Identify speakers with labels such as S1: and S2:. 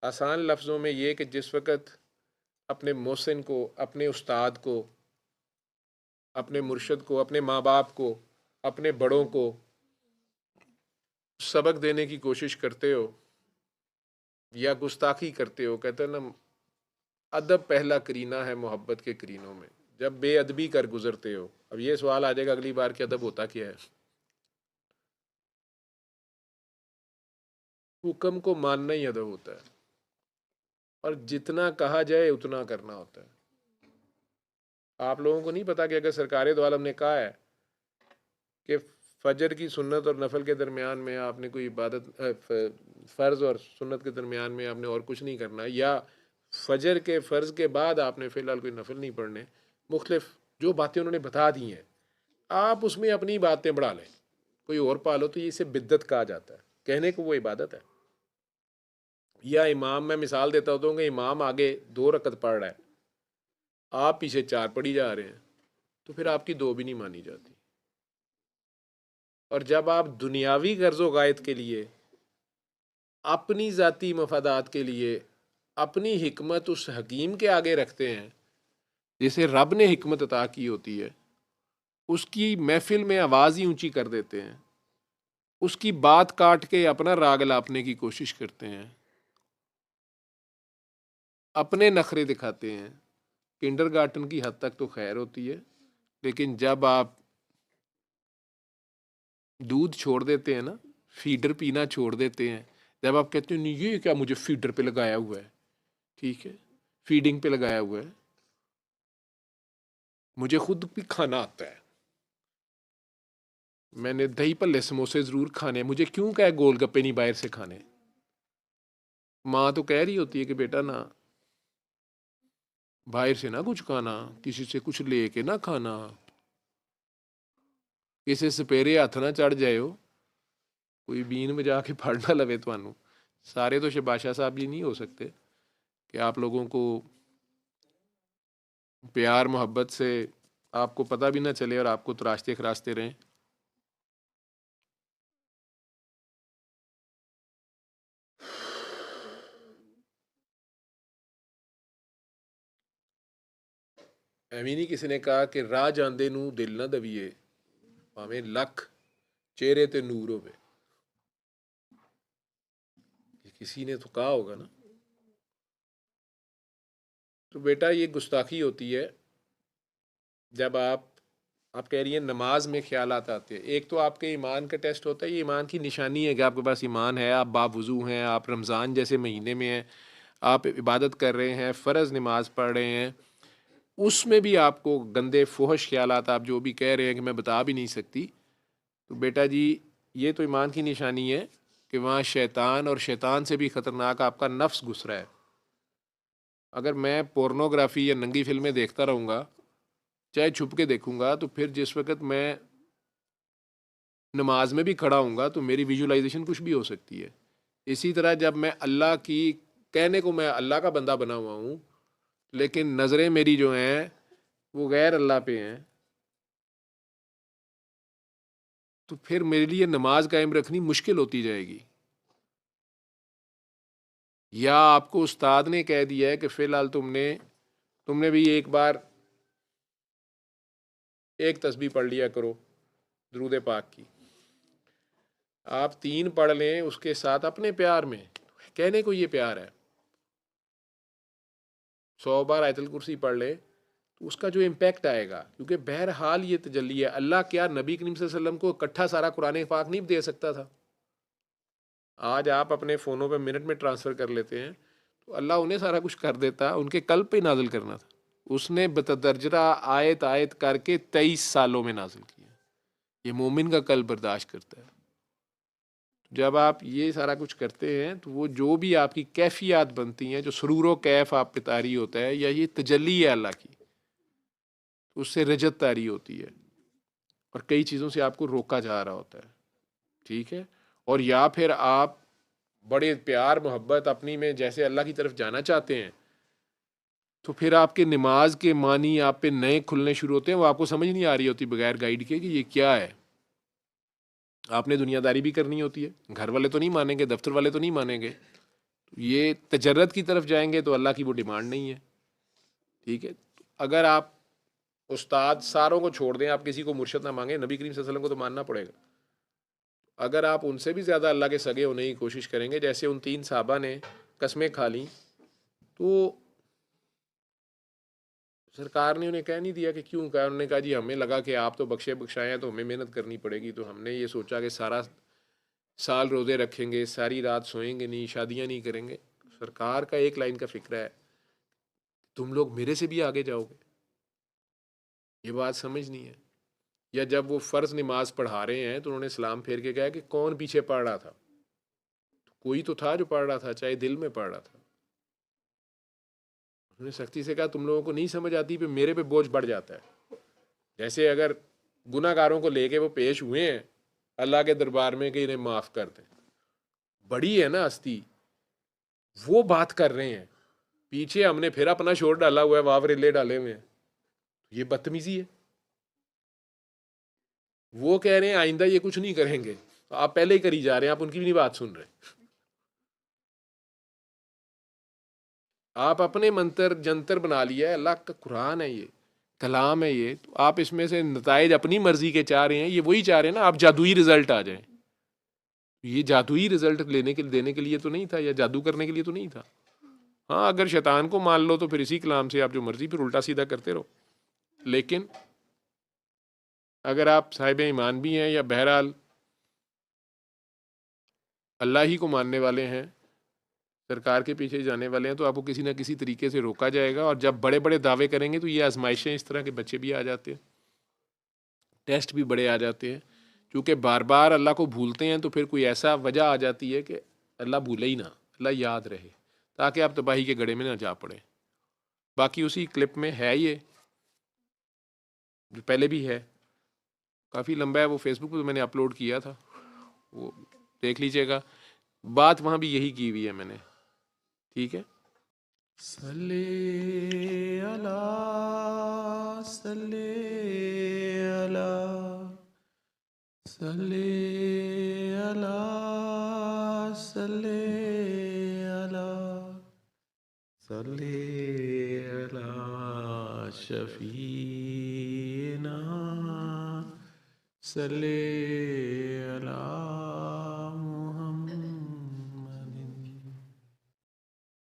S1: آسان لفظوں میں یہ کہ جس وقت اپنے محسن کو، اپنے استاد کو، اپنے مرشد کو، اپنے ماں باپ کو، اپنے بڑوں کو سبق دینے کی کوشش کرتے ہو یا گستاخی کرتے ہو، کہتے ہیں نا ادب پہلا کرینہ ہے محبت کے کرینوں میں، جب بے ادبی کر گزرتے ہو. اب یہ سوال آ جائے گا اگلی بار کہ ادب ہوتا کیا ہے؟ حکم کو ماننا ہی ادب ہوتا ہے، اور جتنا کہا جائے اتنا کرنا ہوتا ہے. آپ لوگوں کو نہیں پتا کہ اگر سرکار دو عالم نے کہا ہے کہ فجر کی سنت اور نفل کے درمیان میں آپ نے کوئی عبادت، فرض اور سنت کے درمیان میں آپ نے اور کچھ نہیں کرنا، یا فجر کے فرض کے بعد آپ نے فی الحال کوئی نفل نہیں پڑھنے، مختلف جو باتیں انہوں نے بتا دی ہیں، آپ اس میں اپنی باتیں بڑھا لیں، کوئی اور پالو، تو یہ اسے بدعت کہا جاتا ہے. کہنے کو وہ عبادت ہے. یا امام، میں مثال دیتا ہوتا ہوں کہ امام آگے 2 رکعت پڑھ رہا ہے، آپ پیچھے 4 پڑھی جا رہے ہیں، تو پھر آپ کی 2 بھی نہیں مانی جاتی. اور جب آپ دنیاوی غرض و غائط کے لیے، اپنی ذاتی مفادات کے لیے اپنی حکمت اس حکیم کے آگے رکھتے ہیں جسے رب نے حکمت عطا کی ہوتی ہے، اس کی محفل میں آواز ہی اونچی کر دیتے ہیں، اس کی بات کاٹ کے اپنا راگ لاپنے کی کوشش کرتے ہیں، اپنے نخرے دکھاتے ہیں. کنڈر گارٹن کی حد تک تو خیر ہوتی ہے، لیکن جب آپ دودھ چھوڑ دیتے ہیں نا، فیڈر پینا چھوڑ دیتے ہیں، جب آپ کہتے ہیں نہیں یہ کیا مجھے فیڈر پہ لگایا ہوا ہے، ٹھیک ہے فیڈنگ پہ لگایا ہوا ہے، مجھے خود بھی کھانا آتا ہے، میں نے دہی پلے سموسے ضرور کھانے، مجھے کیوں کہ گول گپے نہیں باہر سے کھانے. ماں تو کہہ رہی ہوتی ہے کہ بیٹا نا باہر سے نہ کچھ کھانا، کسی سے کچھ لے کے نہ کھانا، کسی سپیرے ہاتھ نہ چڑھ جائے ہو، کوئی بین بجا کے پھڑ نہ لوے تھانوں. سارے تو شباشا صاحب جی نہیں ہو سکتے کہ آپ لوگوں کو پیار محبت سے آپ کو پتہ بھی نہ چلے اور آپ کو تراشتے خراشتے رہیں. ایویں نہیں کسی نے کہا کہ راہ جاندے نو دل نہ دویے پاویں لکھ چہرے تے نور ہوے. کسی نے تو کہا ہوگا نا. تو بیٹا یہ گستاخی ہوتی ہے جب آپ کہہ رہی ہیں نماز میں خیالات آتے ہیں. ایک تو آپ کے ایمان کا ٹیسٹ ہوتا ہے، یہ ایمان کی نشانی ہے کہ آپ کے پاس ایمان ہے، آپ باوضو ہیں، آپ رمضان جیسے مہینے میں ہیں، آپ عبادت کر رہے ہیں، فرض نماز پڑھ رہے ہیں، اس میں بھی آپ کو گندے فحش خیالات آپ جو بھی کہہ رہے ہیں کہ میں بتا بھی نہیں سکتی، تو بیٹا جی یہ تو ایمان کی نشانی ہے کہ وہاں شیطان، اور شیطان سے بھی خطرناک آپ کا نفس گھس رہا ہے. اگر میں پورنوگرافی یا ننگی فلمیں دیکھتا رہوں گا، چاہے چھپ کے دیکھوں گا، تو پھر جس وقت میں نماز میں بھی کھڑا ہوں گا تو میری ویژولائزیشن کچھ بھی ہو سکتی ہے. اسی طرح جب میں اللہ کی، کہنے کو میں اللہ کا بندہ بنا ہوا ہوں، لیکن نظریں میری جو ہیں وہ غیر اللہ پہ ہیں، تو پھر میرے لیے نماز قائم رکھنی مشکل ہوتی جائے گی. یا آپ کو استاد نے کہہ دیا ہے کہ فی الحال تم نے بھی ایک بار ایک تسبیح پڑھ لیا کرو درود پاک کی، آپ 3 پڑھ لیں اس کے ساتھ اپنے پیار میں. کہنے کو یہ پیار ہے، 100 بار آیت الکرسی پڑھ لے تو اس کا جو امپیکٹ آئے گا، کیونکہ بہرحال یہ تجلی ہے. اللہ کیا نبی کریم صلی اللہ علیہ وسلم کو اکٹھا سارا قرآن پاک نہیں دے سکتا تھا؟ آج آپ اپنے فونوں پہ منٹ میں ٹرانسفر کر لیتے ہیں، تو اللہ انہیں سارا کچھ کر دیتا، ان کے قلب پہ نازل کرنا تھا. اس نے بتدرجہ آیت آیت کر کے 23 سالوں میں نازل کیا. یہ مومن کا قلب برداشت کرتا ہے. جب آپ یہ سارا کچھ کرتے ہیں تو وہ جو بھی آپ کی کیفیات بنتی ہیں، جو سرور و کیف آپ پہ طاری ہوتا ہے، یا یہ تجلی ہے اللہ کی، اس سے رجت طاری ہوتی ہے اور کئی چیزوں سے آپ کو روکا جا رہا ہوتا ہے. ٹھیک ہے. اور یا پھر آپ بڑے پیار محبت اپنی میں جیسے اللہ کی طرف جانا چاہتے ہیں، تو پھر آپ کے نماز کے معنی آپ پہ نئے کھلنے شروع ہوتے ہیں، وہ آپ کو سمجھ نہیں آ رہی ہوتی بغیر گائیڈ کے کہ یہ کیا ہے. آپ نے دنیا داری بھی کرنی ہوتی ہے، گھر والے تو نہیں مانیں گے، دفتر والے تو نہیں مانیں گے، یہ تجرد کی طرف جائیں گے تو اللہ کی وہ ڈیمانڈ نہیں ہے. ٹھیک ہے. اگر آپ استاد ساروں کو چھوڑ دیں, آپ کسی کو مرشد نہ مانگیں, نبی کریم صلی اللہ علیہ وسلم کو تو ماننا پڑے گا. اگر آپ ان سے بھی زیادہ اللہ کے سگے ہونے کی کوشش کریں گے, جیسے ان 3 صحابہ نے قسمیں کھا لیں, تو سرکار نے انہیں کہہ نہیں دیا کہ کیوں کہا. انہوں نے کہا جی ہمیں لگا کہ آپ تو بخشے بخشائے ہیں تو ہمیں محنت کرنی پڑے گی, تو ہم نے یہ سوچا کہ سارا سال روزے رکھیں گے, ساری رات سوئیں گے نہیں, شادیاں نہیں کریں گے. سرکار کا ایک لائن کا فکر ہے, تم لوگ میرے سے بھی آگے جاؤ گے. یہ بات سمجھنی ہے. یا جب وہ فرض نماز پڑھا رہے ہیں تو انہوں نے سلام پھیر کے کہا کہ کون پیچھے پڑھ رہا تھا. کوئی تو تھا جو پڑھ رہا تھا, چاہے دل میں پڑھ رہا تھا. انہوں نے سختی سے کہا تم لوگوں کو نہیں سمجھ آتی, پہ میرے پہ بوجھ بڑھ جاتا ہے. جیسے اگر گناہ گاروں کو لے کے وہ پیش ہوئے ہیں اللہ کے دربار میں کہ انہیں معاف کر دیں, بڑی ہے نا ہستی, وہ بات کر رہے ہیں, پیچھے ہم نے پھر اپنا شور ڈالا ہوا ہے, واورلے ڈالے ہوئے ہیں. یہ بدتمیزی ہے. وہ کہہ رہے ہیں آئندہ یہ کچھ نہیں کریں گے, آپ پہلے ہی کری جا رہے ہیں, آپ ان کی بھی نہیں بات سن رہے. آپ اپنے منتر جنتر بنا لیا ہے, اللہ کا قرآن ہے, یہ کلام ہے, یہ تو آپ اس میں سے نتائج اپنی مرضی کے چاہ رہے ہیں. یہ وہی چاہ رہے ہیں نا آپ جادوئی رزلٹ آ جائیں. یہ جادوئی رزلٹ دینے کے لیے تو نہیں تھا, یا جادو کرنے کے لیے تو نہیں تھا. ہاں اگر شیطان کو مان لو تو پھر اسی کلام سے آپ جو مرضی پھر الٹا سیدھا کرتے رہو. لیکن اگر آپ صاحب ایمان بھی ہیں یا بہرحال اللہ ہی کو ماننے والے ہیں, سرکار کے پیچھے جانے والے ہیں, تو آپ کو کسی نہ کسی طریقے سے روکا جائے گا. اور جب بڑے بڑے دعوے کریں گے تو یہ آزمائشیں, اس طرح کے بچے بھی آ جاتے ہیں, ٹیسٹ بھی بڑے آ جاتے ہیں. کیونکہ بار بار اللہ کو بھولتے ہیں تو پھر کوئی ایسا وجہ آ جاتی ہے کہ اللہ بھولے ہی نہ, اللہ یاد رہے, تاکہ آپ تباہی کے گڑھے میں نہ جا پڑے. باقی اسی کلپ میں ہے, یہ جو پہلے بھی ہے, کافی لمبا ہے, وہ فیس بک پہ میں نے اپلوڈ کیا تھا, وہ دیکھ لیجئے گا. بات وہاں بھی یہی کی ہوئی ہے میں نے. ٹھیک ہے. صلی اللہ صلی اللہ صلی اللہ صلی اللہ صلی اللہ شفیعنا صلی